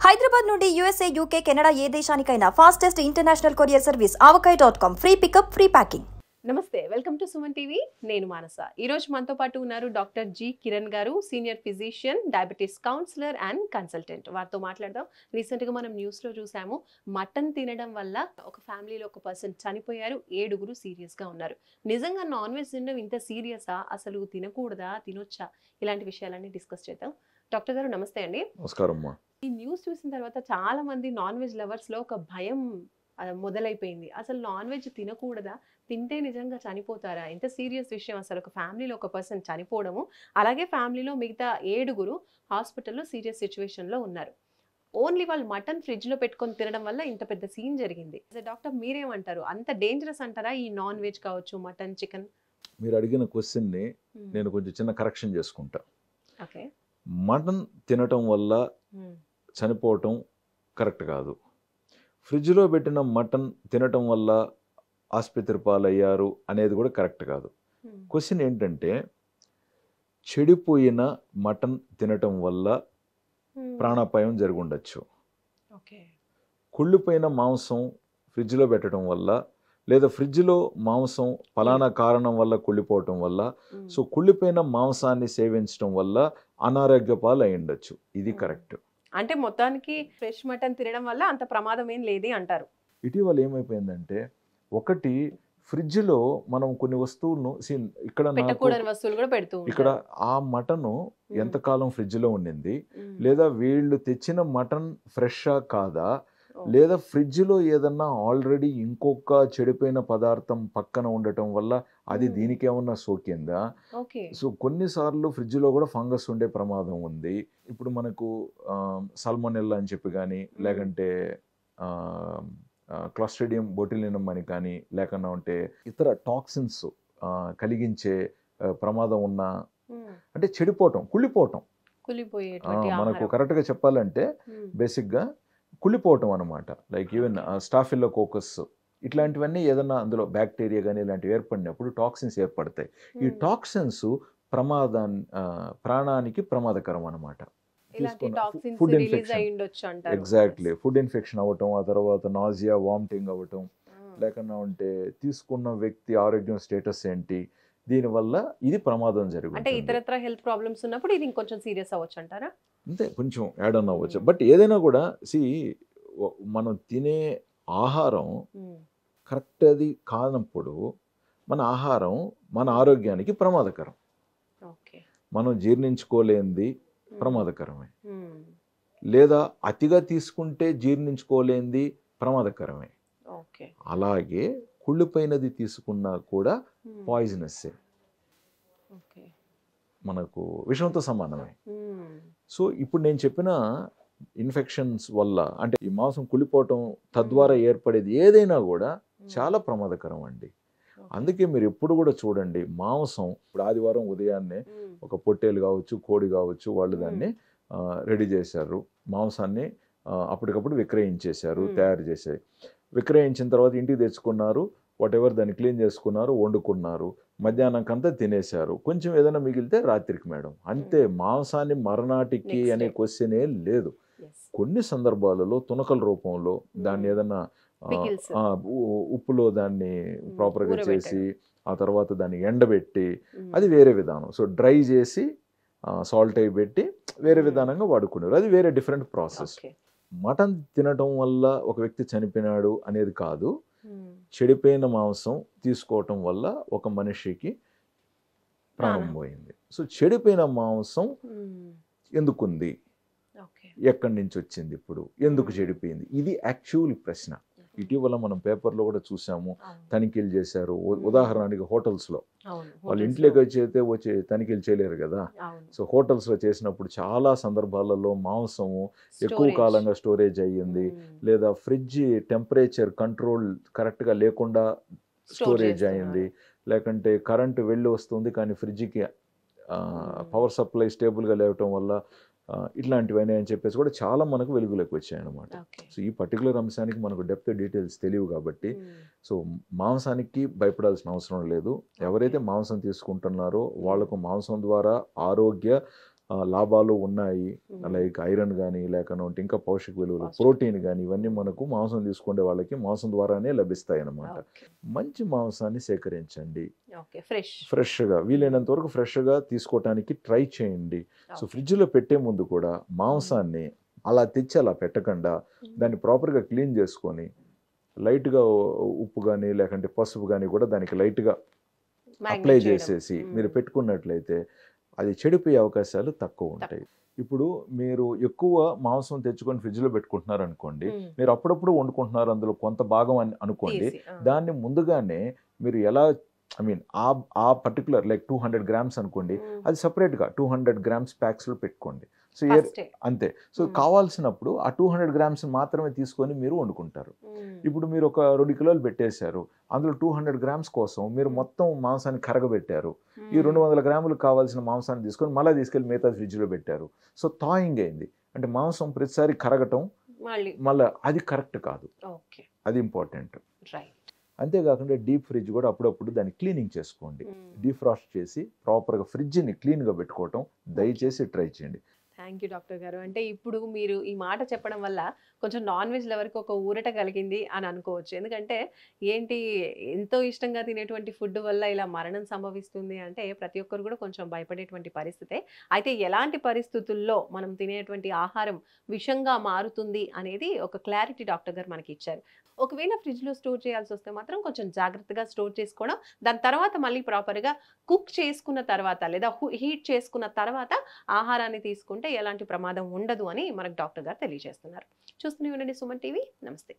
హైదరాబాద్ నుండి USA, UK, Canada ఏ దేశానికైనా fastest international courier service avkai.com. Free pickup, free packing. నమస్తే, వెల్కమ్ టు సుమన్ టీవీ. నేను మానస. ఈ రోజు మనతో పాటు ఉన్నారు డాక్టర్ జి కిరణ్ గారు, senior physician, diabetes counsellor and consultant. వారితో మాట్లాడదాం. రీసెంట్గా మనం న్యూస్లో చూసాము, మటన్ తినడం వల్ల ఒక ఫ్యామిలీలో ఒక పర్సన్ చనిపోయారు, 7 సీరియస్గా ఉన్నారు. నిజంగా నాన్ వెజ్ తినడం ఇంత సీరియసా? అసలు తినకూడదా, తినొచ్చా? ఇలాంటి విషయాలన్నీ డిస్కస్ చేద్దాం. డాక్టర్ గారు నమస్తే అండి. నమస్కారం. ఈ న్యూస్ చూసిన తర్వాత చాలా మంది నాన్ వెజ్ లవర్స్లో ఒక భయం మొదలైపోయింది. అసలు నాన్ వెజ్ తినకూడదా, తింటే నిజంగా చనిపోతారా? ఎంత సీరియస్ విషయం అసలు. ఒక ఫ్యామిలీలో ఒక పర్సన్ చనిపోవడము, అలాగే ఫ్యామిలీలో మిగతా 7 హాస్పిటల్లో సీరియస్ సిచ్యువేషన్లో ఉన్నారు. ఓన్లీ వాళ్ళు మటన్ ఫ్రిడ్జ్లో పెట్టుకొని తినడం వల్ల ఇంత పెద్ద సీన్ జరిగింది. డాక్టర్ మీరేమంటారు? అంత డేంజరస్ అంటారా ఈ నాన్ వెజ్ కావచ్చు, మటన్, చికెన్? మీరు అడిగిన క్వశ్చన్ని నేను కొంచెం చిన్న కరెక్షన్ చేసుకుంటా. ఓకే. మటన్ తినటం వల్ల చనిపోవటం కరెక్ట్ కాదు. ఫ్రిడ్జ్లో పెట్టిన మటన్ తినటం వల్ల ఆసుపత్రి పాలయ్యారు అనేది కూడా కరెక్ట్ కాదు. క్వశ్చన్ ఏంటంటే, చెడిపోయిన మటన్ తినటం వల్ల ప్రాణాపాయం జరిగి ఉండొచ్చు. కుళ్ళిపోయిన మాంసం ఫ్రిడ్జ్లో పెట్టడం వల్ల, లేదా ఫ్రిడ్జ్లో మాంసం ఫలానా కారణం వల్ల కుళ్ళిపోవటం వల్ల, సో కుళ్ళిపోయిన మాంసాన్ని సేవించడం వల్ల అనారోగ్య పాలు అయి ఉండొచ్చు. ఇది కరెక్ట్. అంటే మొత్తానికి ఫ్రెష్ మటన్ తినడం వల్ల అంత ప్రమాదం ఏం లేదే అంటారు. ఇటీవల ఏమైపోయిందంటే, ఒకటి ఫ్రిడ్జ్లో మనం కొన్ని వస్తువులను ఇక్కడ వస్తువులు కూడా పెడుతూ ఇక్కడ ఆ మటను ఎంతకాలం ఫ్రిడ్జ్లో ఉండింది, లేదా వీళ్ళు తెచ్చిన మటన్ ఫ్రెషా కాదా, లేదా ఫ్రిడ్జ్లో ఏదన్నా ఆల్రెడీ ఇంకొక చెడిపోయిన పదార్థం పక్కన ఉండటం వల్ల అది దీనికేమన్నా సోకిందా. సో కొన్నిసార్లు ఫ్రిడ్జ్లో కూడా ఫంగస్ ఉండే ప్రమాదం ఉంది. ఇప్పుడు మనకు సాల్మోనెల్లా అని చెప్పి కానీ, లేకంటే క్లాస్ట్రిడియం బొటిలినం అని కానీ, లేకుండా ఉంటే ఇతర టాక్సిన్స్ కలిగించే ప్రమాదం ఉన్న, అంటే చెడిపోవటం, కుళ్ళిపోవటం. మనకు కరెక్ట్గా చెప్పాలంటే బేసిక్గా కుళ్ళిపోవటం అనమాట. లైక్ ఈవెన్ స్టాఫిలోకోకస్ ఇట్లాంటివన్నీ ఏదన్నా అందులో బ్యాక్టీరియా కానీ ఇలాంటివి ఏర్పడినప్పుడు టాక్సిన్స్ ఏర్పడతాయి. ఈ టాక్సిన్స్ ప్రాణానికి ప్రమాదకరం అనమాట. Food infection, exactly food infection అవ్వటం, ఆ తర్వాత నాజియా, వామిటింగ్ అవ్వటం, లేకుండా ఉంటే తీసుకున్న వ్యక్తి ఆరోగ్యం స్టేటస్ ఏంటి, దీనివల్ల ఇది ప్రమాదం జరుగుతుంది. అంటే ఇతరత్ర హెల్త్ ప్రాబ్లమ్స్ ఉన్నప్పుడు ఇది ఇంకొంచెం సీరియస్ అవ్వచ్చు అంటారా? అంతే, కొంచెం యాడ్ ఆన్ అవ్వచ్చు. బట్ ఏదైనా కూడా మనం తినే ఆహారం కరెక్ట్ అది కానప్పుడు మన ఆహారం మన ఆరోగ్యానికి ప్రమాదకరం. మనం జీర్ణించుకోలేనిది ప్రమాదకరమే, లేదా అతిగా తీసుకుంటే జీర్ణించుకోలేనిది ప్రమాదకరమే. అలాగే కుళ్ళిపోయినది తీసుకున్నా కూడా పాయిజనస్సే, మనకు విషంతో సమానమే. సో ఇప్పుడు నేను చెప్పిన ఇన్ఫెక్షన్స్ వల్ల, అంటే ఈ మాంసం కుళ్ళిపోవటం తద్వారా ఏర్పడేది ఏదైనా కూడా చాలా ప్రమాదకరం అండి. అందుకే మీరు ఎప్పుడు కూడా చూడండి, మాంసం ఇప్పుడు ఆదివారం ఉదయాన్నే ఒక పొట్టేలు కావచ్చు, కోడి కావచ్చు, వాళ్ళు దాన్ని రెడీ చేశారు, మాంసాన్ని అప్పటికప్పుడు విక్రయించేశారు, తయారు చేశారు. విక్రయించిన తర్వాత ఇంటికి తెచ్చుకున్నారు, వాటెవర్ దాన్ని క్లీన్ చేసుకున్నారు, వండుకున్నారు, మధ్యాహ్నంకంతా తినేశారు, కొంచెం ఏదైనా మిగిలితే రాత్రికి మేడం, అంతే. మాంసాన్ని మరనాటికి అనే క్వశ్చనే లేదు. కొన్ని సందర్భాలలో తునకల రూపంలో దాన్ని ఏదన్నా ఉప్పులో దాన్ని ప్రాపర్గా చేసి ఆ తర్వాత దాన్ని ఎండబెట్టి, అది వేరే విధానం. సో డ్రై చేసి సాల్ట్ అయి పెట్టి వేరే విధానంగా వాడుకున్నారు, అది వేరే డిఫరెంట్ ప్రాసెస్. మటన్ తినటం వల్ల ఒక వ్యక్తి చనిపోయినాడు అనేది కాదు, చెడిపోయిన మాంసం తీసుకోవటం వల్ల ఒక మనిషికి ప్రాణం పోయింది. సో చెడిపోయిన మాంసం ఎందుకుంది, ఎక్కడి నుంచి వచ్చింది, ఇప్పుడు ఎందుకు చెడిపోయింది, ఇది యాక్చువల్ ప్రశ్న. ఇటీవల మనం పేపర్లో కూడా చూసాము, తనిఖీలు చేశారు. ఉదాహరణకి హోటల్స్లో వాళ్ళు ఇంట్లోకి వచ్చి తనిఖీలు చేయలేరు కదా. సో హోటల్స్లో చేసినప్పుడు చాలా సందర్భాలలో మాంసము ఎక్కువ కాలంగా స్టోరేజ్ అయ్యింది, లేదా ఫ్రిడ్జ్ టెంపరేచర్ కంట్రోల్ కరెక్ట్గా లేకుండా స్టోరేజ్ అయ్యింది, లేకంటే కరెంటు వెళ్ళి వస్తుంది కానీ ఫ్రిడ్జ్కి పవర్ సప్లై స్టేబుల్గా లేవటం వల్ల ఇట్లాంటివన్నీ అని చెప్పేసి కూడా చాలా మనకు వెలుగులోకి వచ్చాయన్నమాట. సో ఈ పర్టికులర్ అంశానికి మనకు డెప్త్ డీటెయిల్స్ తెలియవు కాబట్టి, సో మాంసానికి భయపడాల్సిన అవసరం లేదు. ఎవరైతే మాంసం తీసుకుంటున్నారో వాళ్లకు మాంసం ద్వారా ఆరోగ్య లాభాలు ఉన్నాయి, మ్మ్. లైక్ ఐరన్ కానీ లేకపోతే ఇంకా పౌష్టిక విలువలు, పౌష్టిక. ప్రోటీన్ కానీ ఇవన్నీ మనకు మాంసం తీసుకునే వాళ్ళకి మాంసం ద్వారానే లభిస్తాయి అన్నమాట. ఓకే. మంచి మాంసాన్ని సేకరించండి, ఓకే, ఫ్రెష్. ఫ్రెష్గా వీలైనంత వరకు ఫ్రెష్గా తీసుకోవటానికి ట్రై చేయండి. సో ఫ్రిడ్జ్లో పెట్టే ముందు కూడా మాంసాన్ని అలా తెచ్చి అలా పెట్టకుండా దాన్ని ప్రాపర్గా క్లీన్ చేసుకొని లైట్గా ఉప్పు కానీ లేకంటే పసుపు కానీ కూడా దానికి లైట్గా అప్లై చేసేసి మీరు పెట్టుకున్నట్లయితే అది చెడిపోయే అవకాశాలు తక్కువ ఉంటాయి. ఇప్పుడు మీరు ఎక్కువ మాంసం తెచ్చుకొని ఫ్రిడ్జ్లో పెట్టుకుంటున్నారు అనుకోండి, మీరు అప్పుడప్పుడు వండుకుంటున్నారు, అందులో కొంత భాగం అని అనుకోండి, దాన్ని ముందుగానే మీరు ఎలా ఆ పర్టికులర్ లైక్ 200 grams అనుకోండి, అది సపరేట్గా 200 grams ప్యాక్స్లో పెట్టుకోండి. సో అంతే. సో కావాల్సినప్పుడు ఆ 200 grams మాత్రమే తీసుకొని మీరు వండుకుంటారు. ఇప్పుడు మీరు ఒక 2 కిలోలు పెట్టేశారు, అందులో 200 grams కోసం మీరు మొత్తం మాంసాన్ని కరగబెట్టారు, ఈ 200 grams కావాల్సిన మాంసాన్ని తీసుకొని మళ్ళీ తీసుకెళ్ళి మిగతా ఫ్రిడ్జ్లో పెట్టారు. సో థాయింగ్ అయింది అంటే మాంసం ప్రతిసారి కరగటం మళ్ళీ అది కరెక్ట్ కాదు, అది ఇంపార్టెంట్. అంతేకాకుండా డీప్ ఫ్రిడ్జ్ కూడా అప్పుడప్పుడు దాన్ని క్లీనింగ్ చేసుకోండి, డీఫ్రాస్ట్ చేసి ప్రాపర్గా ఫ్రిడ్జ్ని క్లీన్గా పెట్టుకోవటం దయచేసి ట్రై చేయండి. థ్యాంక్ యూ డాక్టర్ గారు. అంటే ఇప్పుడు మీరు ఈ మాట చెప్పడం వల్ల కొంచెం నాన్ వెజ్ లవర్కి ఒక ఊరట కలిగింది అని అనుకోవచ్చు. ఎందుకంటే ఏంటి ఎంతో ఇష్టంగా తినేటువంటి ఫుడ్ వల్ల ఇలా మరణం సంభవిస్తుంది అంటే ప్రతి ఒక్కరు కూడా కొంచెం భయపడేటువంటి పరిస్థితే. అయితే ఎలాంటి పరిస్థితుల్లో మనం తినేటువంటి ఆహారం విషంగా మారుతుంది అనేది ఒక క్లారిటీ డాక్టర్ గారు మనకి ఇచ్చారు. ఒకవేళ ఫ్రిడ్జ్లో స్టోర్ చేయాల్సి వస్తే మాత్రం కొంచెం జాగ్రత్తగా స్టోర్ చేసుకోవడం, దాని తర్వాత మళ్ళీ ప్రాపర్గా కుక్ చేసుకున్న తర్వాత లేదా హీట్ చేసుకున్న తర్వాత ఆహారాన్ని తీసుకుంటే ఎలాంటి ప్రమాదం ఉండదు అని మనకు డాక్టర్ గారు తెలియజేస్తున్నారు. చూస్తూనే ఉండండి సుమన్ టీవీ. నమస్తే.